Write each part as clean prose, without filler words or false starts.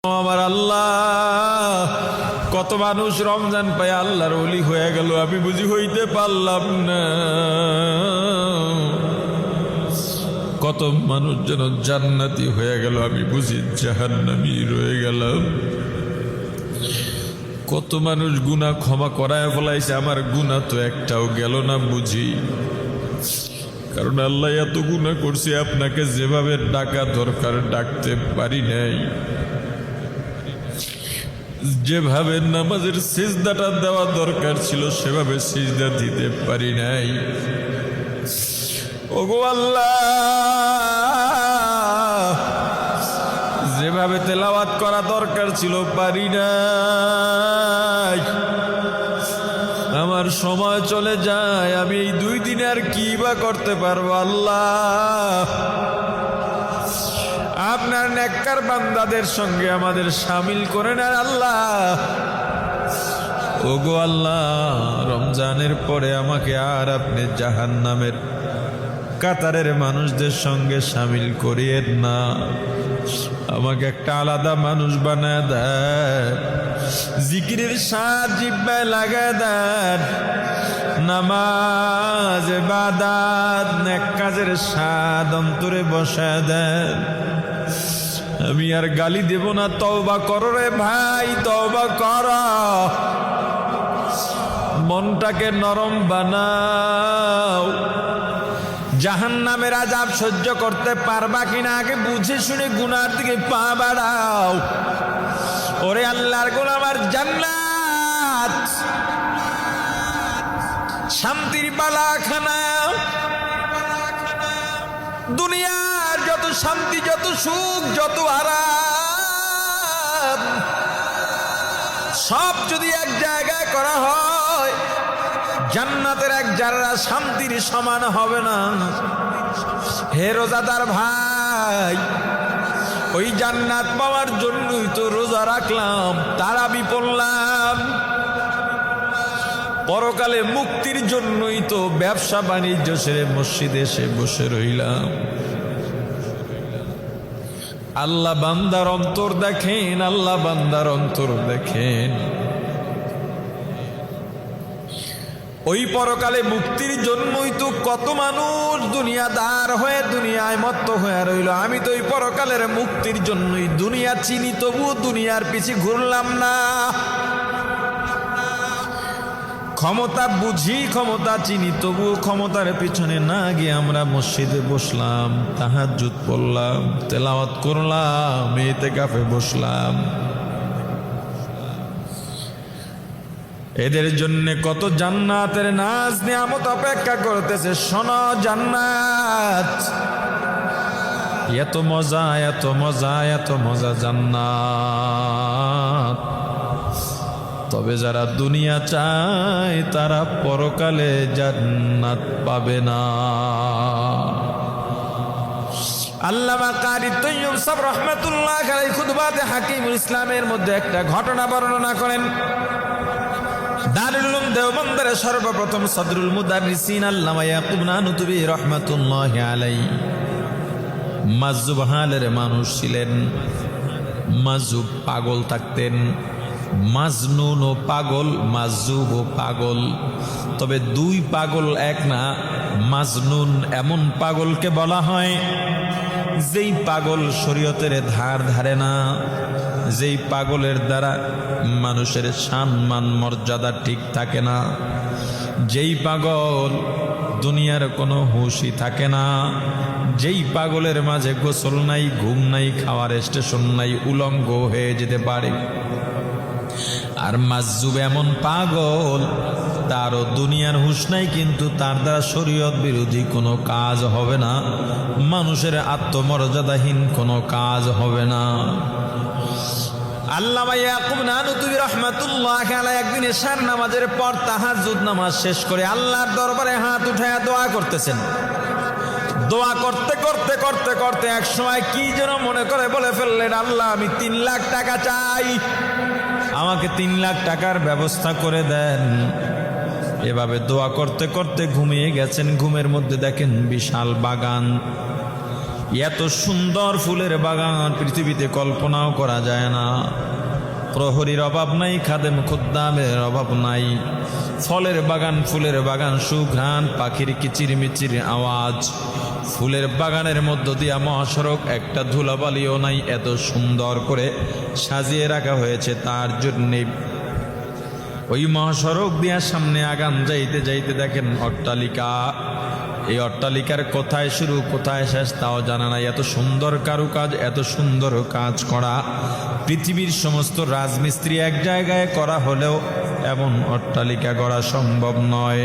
আমার আল্লাহ, কত মানুষ রমজান পায় আল্লাহর ওলি হয়ে গেল, আমি বুঝি হইতে পারলাম না। কত মানুষ যেন জান্নাতি হয়ে গেল, আমি বুঝি জাহান্নামী রয়ে গেলাম। কত মানুষ গুনাহ ক্ষমা করায় ফেলাইছে, আমার গুনাহ তো একটাও গেল না বুঝি। কারণ আল্লাহ এত গুনাহ করছে, আপনাকে যেভাবে ডাকা দরকার ডাকতে পারি নাই, যেভাবে নামাজের সিজদাটা দেওয়া দরকার ছিল সেভাবে সিজদা দিতে পারি নাই। ওগো আল্লাহ, যেভাবে তেলাওয়াত করা দরকার ছিল পারি নাই। আমার সময় চলে যায়, আমি এই 2 দিনে আর কি বা করতে পারবো। আল্লাহ, আপনার নেককার বান্দাদের সঙ্গে আমাদের শামিল করে নেন আল্লাহ। ওগো আল্লাহ, রমজানের পরে আমাকে আর আপনি জাহান্নামের কাতারের মানুষদের সঙ্গে শামিল করিয়েন না। আমাকে একটা আলাদা মানুষ বানায় দেন, জিকিরের স্বাদ জিহ্বায় লাগায় দেন, নামাজ ইবাদত নেক কাজের স্বাদ অন্তরে বসায় দেন। আমি আর গালি দেব না, তওবা করো রে ভাই, তওবা করো, মনটাকে নরম বানাও। জাহান্নামের আযাব সহ্য করতে পারবা কিনা আগে বুঝে শুনে গুনার দিকে পা বাড়াও। ওরে আল্লাহর গোলাম, আর জান্নাত শান্তির বালাখানা, দুনিয়ার যত শান্তি, যত সুখ, যত আরাম সব যদি এক জায়গায় করা হয়, জান্নাতের এক জাররা শান্তির সমান হবে না। হে রোজাদার ভাই, ওই জান্নাত পাওয়ার জন্যই তো রোজা রাখলাম, তারাবি পড়লাম। পরকালে মুক্তির জন্যই তো ব্যবসা বাণিজ্য ছেড়ে মসজিদে এসে বসে রইলাম। আল্লাহ বান্দার অন্তর দেখেন, আল্লাহ বান্দার অন্তর দেখেন। ওই পরকালে মুক্তির জন্যই তো কত মানুষ দুনিয়াদার হয়ে দুনিয়ায় মত্ত হয়ে রইল। আমি তো ওই পরকালের মুক্তির জন্যই দুনিয়া চিনি, তবু দুনিয়ার পিছে ঘুরলাম না। ক্ষমতা বুঝি, ক্ষমতা চিনি, তবু ক্ষমতার পিছনে না গিয়ে আমরা মসজিদে বসলাম, তাহাজ্জুদ পড়লাম, তেলাওয়াত করলাম, ইতিকাফে বসলাম। এদের জন্য কত জান্নাতের নাজ নিয়ামত অপেক্ষা করতেছে। শোনো, জান্নাত এত মজা, এত মজা, এত মজা জান্নাত। তবে যারা দুনিয়া চায় তারা পরকালে জান্নাত পাবে না। আল্লামা কারি তৈয়ব সাহেব রাহমাতুল্লাহ আলাইহি খুতবাতে হাকিমুল ইসলামের মধ্যে একটা ঘটনা বর্ণনা করেন। দারুল উলুম দেওবন্দের সর্বপ্রথম সদরুল মুদাররিসিন আল্লামা ইয়াকুব নানুতুবি রাহমাতুল্লাহি আলাইহি মাজুব হালের মানুষ ছিলেন। মাজুব পাগল থাকতেন, মাজনুন ও পাগল, মাজুব ও পাগল। তবে 2 পাগল এক না। মাজনুন এমন পাগলকে বলা হয় যেই পাগল শরীয়তের ধার ধারে না, যেই পাগলের দ্বারা মানুষের সম্মান মর্যাদা ঠিক থাকে না, যেই পাগল দুনিয়ার কোনো হুঁশই থাকে না, যেই পাগলের মাঝে গোসল নাই, ঘুম নাই, খাওয়ার স্টেশন নাই, উলঙ্গ হয়ে যেতে পারে। আর মাজুব এমন পাগল, তারও দুনিয়ার হুঁশ নাই, কিন্তু তার দ্বারা শরীয়ত বিরোধী কোনো কাজ হবে না, মানুষের আত্মমর্যাদাহীন কোনো কাজ হবে না। আল্লামা ইয়াকুব নানুতুবি রাহমাতুল্লাহ আলাইহি একদিন এশার নামাজের পর তাহাজ্জুদ নামাজ শেষ করে আল্লাহর দরবারে হাত উঠায়া দোয়া করতেছেন। দোয়া করতে করতে করতে করতে এক সময় কি যেন মনে করে বলে ফেললেন, আল্লাহ, আমি 3 লাখ টাকা চাই, আমাকে 3 লাখ টাকার ব্যবস্থা করে দেন। এভাবে দোয়া করতে করতে ঘুমিয়ে গেছেন। ঘুমের মধ্যে দেখেন বিশাল বাগান, এত সুন্দর ফুলের বাগান পৃথিবীতে কল্পনাও করা যায় না। প্রহরীর অভাব নাই, খাদেম খুদ্দামের অভাব নাই। ফলের বাগান, ফুলের বাগান, সুঘ্রাণ, পাখির কিচিরমিচির আওয়াজ। ফুলের বাগানের মধ্য দিয়া মহাসড়ক, একটা ধুলাবালিও নাই। এত সুন্দর করে সাজিয়ে রাখা হয়েছে তার জন্যে। ওই মহাসড়ক দিয়া সামনে আগান যাইতে যাইতে দেখেন অট্টালিকা। এই অট্টালিকার কোথায় শুরু কোথায় শেষ তাও জানা নাই। এত সুন্দর কারুকাজ, এত সুন্দর কাজ করা। পৃথিবীর সমস্ত রাজমিস্ত্রি এক জায়গায় করা হলেও এমন অট্টালিকা গড়া সম্ভব নয়।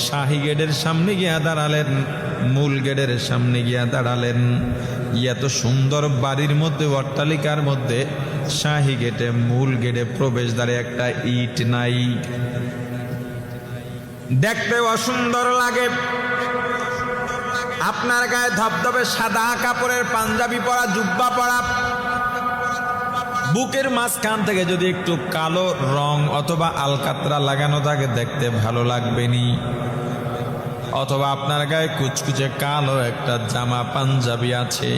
শাহী গেটের সামনে গিয়া দাঁড়ালেন, মূল গেটের সামনে গিয়া দাঁড়ালেন। এত সুন্দর বাড়ির মধ্যে, অট্টালিকার মধ্যে, শাহী গেটে, মূল গেটে প্রবেশদ্বারে একটা ইট নাই। দেখতে অসুন্দর লাগে। আপনার গায়ে ধবধবে সাদা কাপড়ের পাঞ্জাবি পরা, জুব্বা পরা, বুকের মাঝখান থেকে যদি একটু কালো রং অথবা আলকাতরা লাগানো থাকে দেখতে ভালো লাগবেনি। অথবা আপনার গায়ে কুচকুচে কালো একটা জামা পাঞ্জাবি আছে,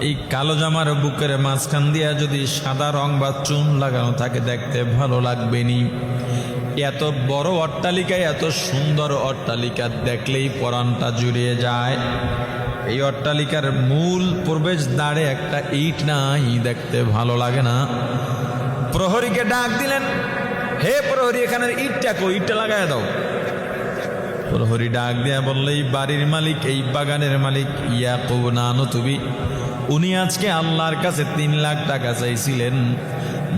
এই কালো জামার বুকের মাঝখান দিয়া যদি সাদা রং বা চুন লাগানো থাকে দেখতে ভালো লাগবেনি। এত বড় অট্টালিকা, এত সুন্দর অট্টালিকা দেখলেই পরাণটা জুড়িয়ে যায়। এই অট্টালিকার মূল প্রবেশদ্বারে একটা ইট নাই, দেখতে ভালো লাগে না। প্রহরীকে ডাক দিলেন, হে প্রহরী, এখানের ইটটা কই, ইটটা লাগায় দাও। প্রহরী ডাক দিয়া বললে, এই বাড়ির মালিক, এই বাগানের মালিক ইয়াকুব নানুতুবি, উনি আজকে আল্লাহর কাছে 3 লাখ টাকা চাইছিলেন।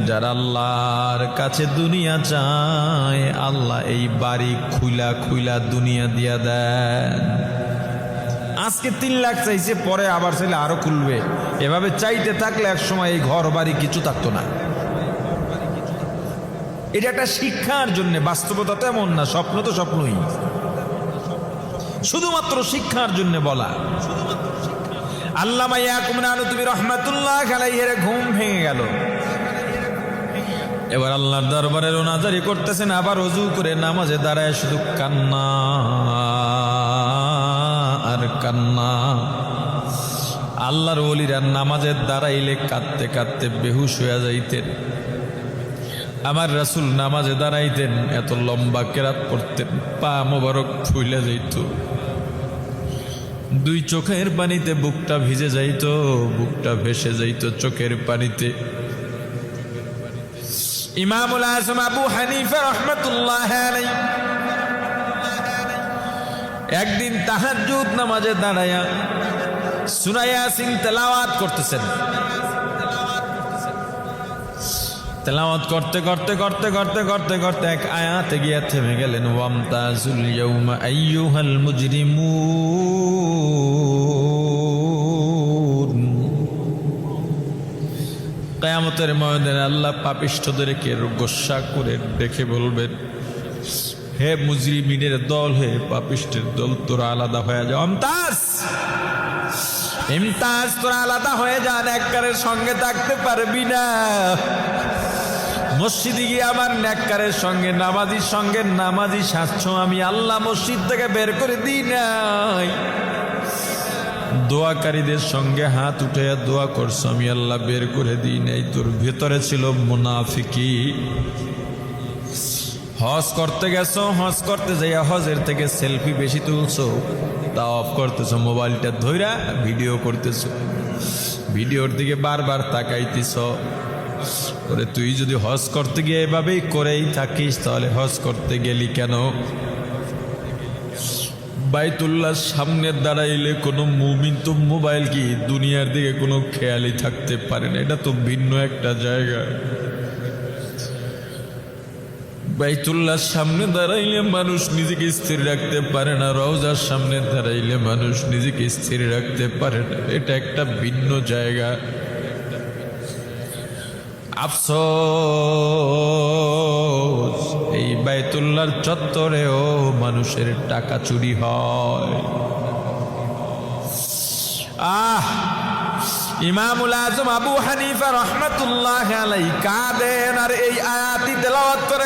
যারা আল্লাহর কাছে দুনিয়া চায়, আল্লাহ এই বাড়ি খুইলা খুইলা দুনিয়া দিয়া দেন। আজকে 3 লাখ চাইছে, পরে আবার চাইলে আরো খুলবে। এভাবে চাইতে থাকলে এক সময় এই ঘর বাড়ি কিছু থাকতো না। এটা একটা শিক্ষার জন্য, বাস্তবতা তো এমন না, স্বপ্ন তো স্বপ্নই, শুধুমাত্র শিক্ষার জন্য বলা। আল্লামা ইয়াকুব নানুতুবি রহমাতুল্লাহ আলাইহির ঘুম ভেঙে গেল। এবার আল্লাহর দরবারে রোনাজারি করতেছেন, আবার ওযু করে নামাজে দাঁড়ায় শুধু কান্না আর কান্না। আল্লাহর ওলিরা নামাজে দাঁড়াইলে কাঁদতে কাঁদতে বেহুশ হয়ে যাইতেন। আমার রাসূল নামাজে দাঁড়াইতেন, এত লম্বা কেরাত পড়তেন, পা মোবারক ফুলে যাইত, 2 চোখের পানিতে বুকটা ভিজে যাইত, বুকটা ভেসে যাইত চোখের পানিতে। ইমামুল আযম আবু হানিফা রাহমাতুল্লাহ আলাইহি একদিন তাহাজ্জুদ নামাজে দাঁড়ায়া সূরা ইয়াসিন তেলাওয়াত করতেছেন। তেলাওয়াত করতে করতে করতে করতে করতে করতে এক আয়াতে গিয়ে থেমে গেলেন। ওয়ামতাজুল ইয়াউমা আইয়ুহাল মুজরিমুন। কিয়ামতের ময়দানে আল্লাহ পাপিষ্ঠদেরকে গোসা করে দেখে বলবেন, হে মুজরিমিনের দল, হে পাপিষ্ঠের দল, তোরা আলাদা হয়ে যাও। ইমতাজ, তোরা আলাদা হয়ে যা, নেককারের সঙ্গে থাকতে পারবি না। মসজিদে গিয়ে আমার নেককারের সঙ্গে, নামাজির সঙ্গে নামাজি সাজছ, আমি আল্লাহ মসজিদ থেকে বের করে দিই নাই। দোয়াকারীদের সঙ্গে হাত উঠে দোয়া করছো, আমি আল্লাহ বের করে দিই নাই। তোর ভেতরে ছিল মুনাফিকি। হজ করতে গেছো, হজ করতে যাইয়া হজের থেকে সেলফি বেশি তুলছো, তাওয়াফ করতেছো, মোবাইলটা ধইরা ভিডিও করতেছো, ভিডিওর দিকে বারবার তাকাইতেছ। ওরে তুই যদি হজ করতে গিয়ে এভাবেই করেই থাকিস, তাহলে হজ করতে গেলি কেন? বাইতুল্লাহর সামনে দাঁড়াইলে কোনো মুমিন তো মোবাইল কি দুনিয়ার দিকে কোনো খেয়ালই থাকতে পারে না, এটা তো ভিন্ন একটা জায়গা। বাইতুল্লাহর সামনে দাঁড়াইলে মানুষ নিজেকে স্থির রাখতে পারে না, রওজার সামনে দাঁড়াইলে মানুষ নিজেকে স্থির রাখতে পারে না, এটা একটা ভিন্ন জায়গা। আফসোস, এই বাইতুল্লাহর চত্বরেও মানুষের টাকা চুরি হয়। ইমামুল আযম আবু হানিফা রাহমাতুল্লাহ আলাইহি কাঁদেন আর এই আয়াতটি তেলাওয়াত করে